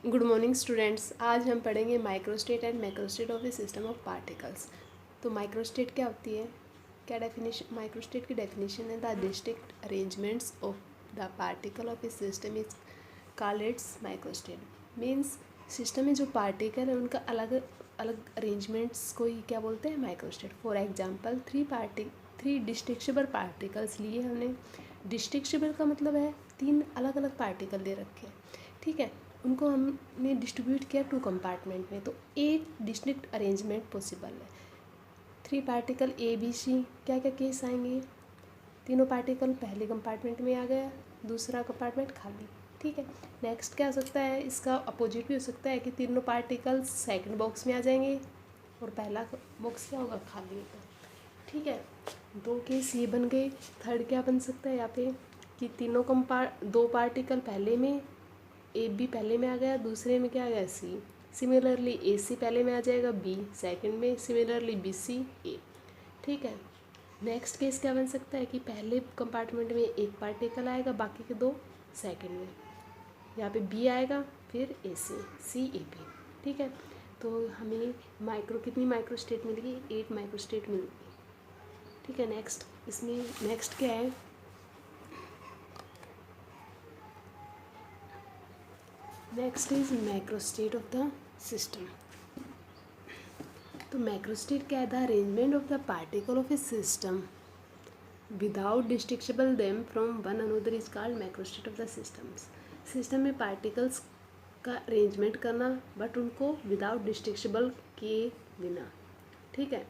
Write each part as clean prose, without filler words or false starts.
Good morning students. आज हम पढ़ेंगे microstate and macrostate of a system of particles. तो माइक्रोस्टेट क्या होती है, क्या डेफिनेशन। माइक्रोस्टेट की डेफिनेशन है the distinct arrangements of the particle of a system is called its microstate. Means system में जो पार्टिकल है उनका अलग अलग अरेंजमेंट्स को ही क्या बोलते हैं, microstate. For example three distinguishable particles लिए हमने। डिस्टिंक्शेबल का मतलब है तीन अलग अलग पार्टिकल दे रखे हैं, ठीक है। उनको हमने डिस्ट्रीब्यूट किया 2 कंपार्टमेंट में, तो 8 डिस्टिंक्ट अरेंजमेंट पॉसिबल है। 3 पार्टिकल ए बी सी, क्या क्या केस आएंगे। तीनों पार्टिकल पहले कंपार्टमेंट में आ गया, दूसरा कंपार्टमेंट खाली, ठीक है। नेक्स्ट क्या हो सकता है, इसका अपोजिट भी हो सकता है कि तीनों पार्टिकल सेकंड बॉक्स में आ जाएंगे और पहला बॉक्स क्या होगा, खाली होगा, ठीक है। 2 केस ये बन गए। थर्ड क्या बन सकता है यहाँ पे कि दो पार्टिकल पहले में, ए बी पहले में आ गया, दूसरे में क्या आ गया, सी। सिमिलरली ए सी पहले में आ जाएगा, बी सेकंड में, सिमिलरली बी सी ए, ठीक है। नेक्स्ट केस क्या बन सकता है कि पहले कंपार्टमेंट में एक पार्टिकल आएगा, बाकी के 2 सेकंड में। यहाँ पे बी आएगा, फिर ए सी ए बी, ठीक है। तो हमें कितनी माइक्रो स्टेट मिलेगी, 8 माइक्रो स्टेट मिलेगी, ठीक है। नेक्स्ट इसमें नेक्स्ट क्या है, next is macrostate of the system. तो मैक्रोस्टेट क्या है, the arrangement of the particle of a system without distinguishable them from one another is called macrostate of the systems. System में पार्टिकल्स का arrangement करना, but उनको without distinguishable किए बिना, ठीक है,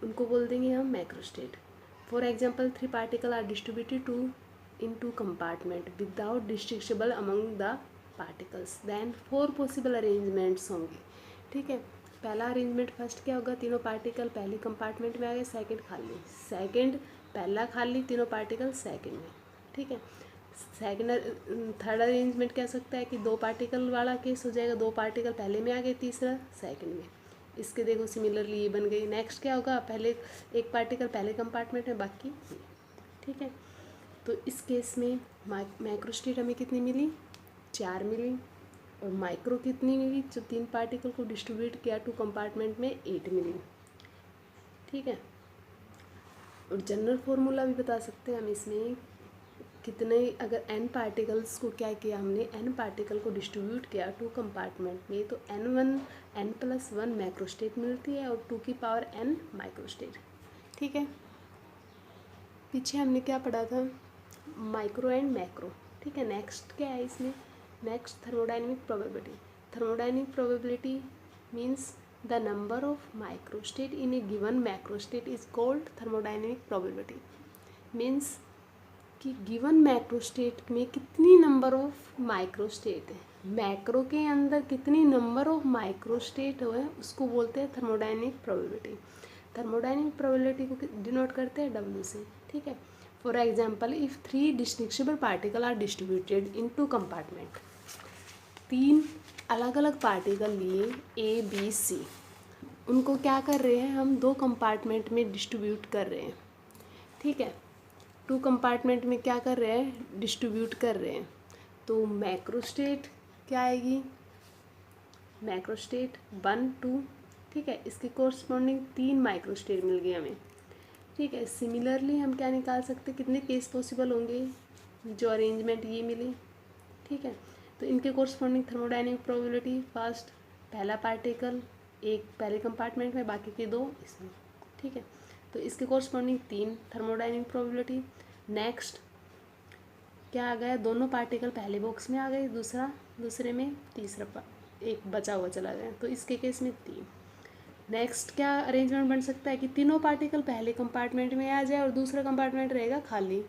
उनको बोल देंगे हम macrostate. For example 3 particle are distributed in two compartment without distinguishable among the particles, then 4 possible arrangements होंगे, ठीक है। पहला अरेंजमेंट फर्स्ट क्या होगा, तीनों पार्टिकल पहले कंपार्टमेंट में आ गए, सेकंड खाली, सेकंड पहला खाली, तीनों पार्टिकल सेकंड में, ठीक है। थर्ड अरेंजमेंट क्या हो सकता है कि 2 पार्टिकल वाला केस हो जाएगा, 2 पार्टिकल पहले में आ गए, तीसरा सेकंड में। इसके देखो सिमिलरली ये बन गई। नेक्स्ट क्या होगा, पहले एक पार्टिकल पहले कंपार्टमेंट में, बाकी, ठीक है। तो इस केस में मैक्रोस्टेट हमें कितनी मिली, 4 मिली। और माइक्रो कितनी मिली, जो 3 पार्टिकल को डिस्ट्रीब्यूट किया 2 कंपार्टमेंट में, 8 मिली, ठीक है। और जनरल फॉर्मूला भी बता सकते हैं हम इसमें, कितने अगर n पार्टिकल्स को क्या किया हमने, n पार्टिकल को डिस्ट्रीब्यूट किया 2 कंपार्टमेंट में, तो n+1 मैक्रोस्टेट मिलती है और 2 की पावर n माइक्रोस्टेट, ठीक है। पीछे हमने क्या पढ़ा था, माइक्रो एंड मैक्रो, ठीक है। नेक्स्ट क्या है इसमें, next thermodynamic probability. Thermodynamic probability means the number of microstate in A given macrostate is called thermodynamic probability. Means कि गिवन मैक्रोस्टेट में कितनी नंबर ऑफ माइक्रोस्टेट है, मैक्रो के अंदर कितनी नंबर ऑफ माइक्रोस्टेट है, उसको बोलते हैं थर्मोडाइनमिक प्रोबेबिलिटी। थर्मोडाइनमिक प्रोबेबिलिटी को डिनोट करते हैं W से, ठीक है। For example if 3 distinguishable particle are distributed in 2 compartment, 3 अलग अलग पार्टिकल लिए A B C, उनको क्या कर रहे हैं हम, 2 कंपार्टमेंट में डिस्ट्रीब्यूट कर रहे हैं, ठीक है। 2 कंपार्टमेंट में क्या कर रहे हैं, डिस्ट्रीब्यूट कर रहे हैं। तो मैक्रोस्टेट क्या आएगी, मैक्रोस्टेट 1 2, ठीक है। इसके कोरस्पॉन्डिंग 3 माइक्रोस्टेट मिल गए हमें, ठीक है। सिमिलरली हम क्या निकाल सकते हैं, कितने केस पॉसिबल होंगे, जो अरेंजमेंट ये मिली, ठीक है। तो इनके कोरस्पॉन्डिंग थर्मोडाइनमिक प्रोबेबिलिटी, फर्स्ट पहला पार्टिकल एक पहले कंपार्टमेंट में, बाकी के 2 इसमें, ठीक है। तो इसके कोरस्पॉन्डिंग 3 थर्मोडाइनमिक प्रोबेबिलिटी। नेक्स्ट क्या आ गया, दोनों पार्टिकल पहले बॉक्स में आ गए, दूसरे में, तीसरा एक बचा हुआ चला गया, तो इसके केस में 3। नेक्स्ट क्या अरेंजमेंट बन सकता है कि तीनों पार्टिकल पहले कंपार्टमेंट में आ जाए और दूसरा कंपार्टमेंट रहेगा खाली,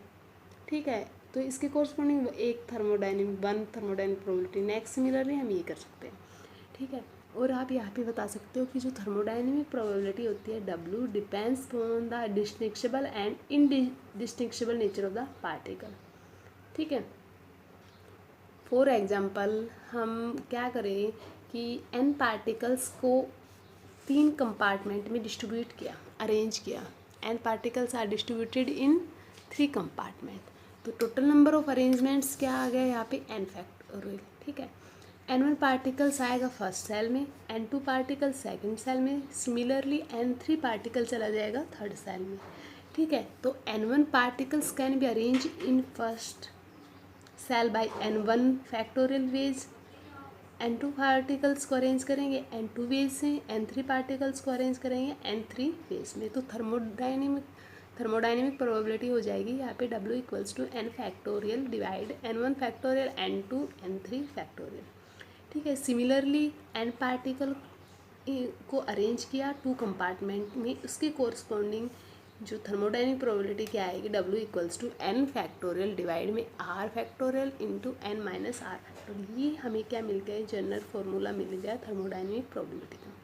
ठीक है। तो इसके corresponding 1 thermodynamic probability. Next similarly हम ये कर सकते हैं, ठीक है। और आप यहाँ पे बता सकते हो कि जो थर्मोडाइनमिक प्रोबेबिलिटी होती है W depends on the distinguishable and indistinguishable nature of the particle, ठीक है। फॉर एग्जाम्पल हम क्या करें कि n पार्टिकल्स को 3 कंपार्टमेंट में डिस्ट्रीब्यूट किया, अरेंज किया। n particles are distributed in 3 compartment, तो टोटल नंबर ऑफ अरेंजमेंट्स क्या आ गया यहाँ पे, n फैक्टोरियल, ठीक है। N1 पार्टिकल्स आएगा फर्स्ट सेल में, N2 पार्टिकल सेकंड सेल में, सिमिलरली N3 पार्टिकल चला जाएगा थर्ड सेल में। ठीक है, तो N1 particles can be arrange in first cell by N1 factorial ways, N2 particles को अरेंज करेंगे N2 वेज से, N3 पार्टिकल्स को अरेंज करेंगे N3 वेज में। तो थर्मोडाइनमिक प्रोबेबिलिटी हो जाएगी यहाँ पे W equals to N factorial divide N1 factorial N2 N3 factorial. ठीक है, सिमिलरली N पार्टिकल को अरेंज किया 2 कंपार्टमेंट में, उसके कोरस्पॉन्डिंग जो थर्मोडाइनमिक प्रोबेबिलिटी क्या आएगी, W equals to N factorial divide में R factorial into N minus R factorial. ये हमें क्या मिल गया, जनरल फॉर्मूला मिल गया थर्मोडाइनमिक प्रोबेबिलिटी का।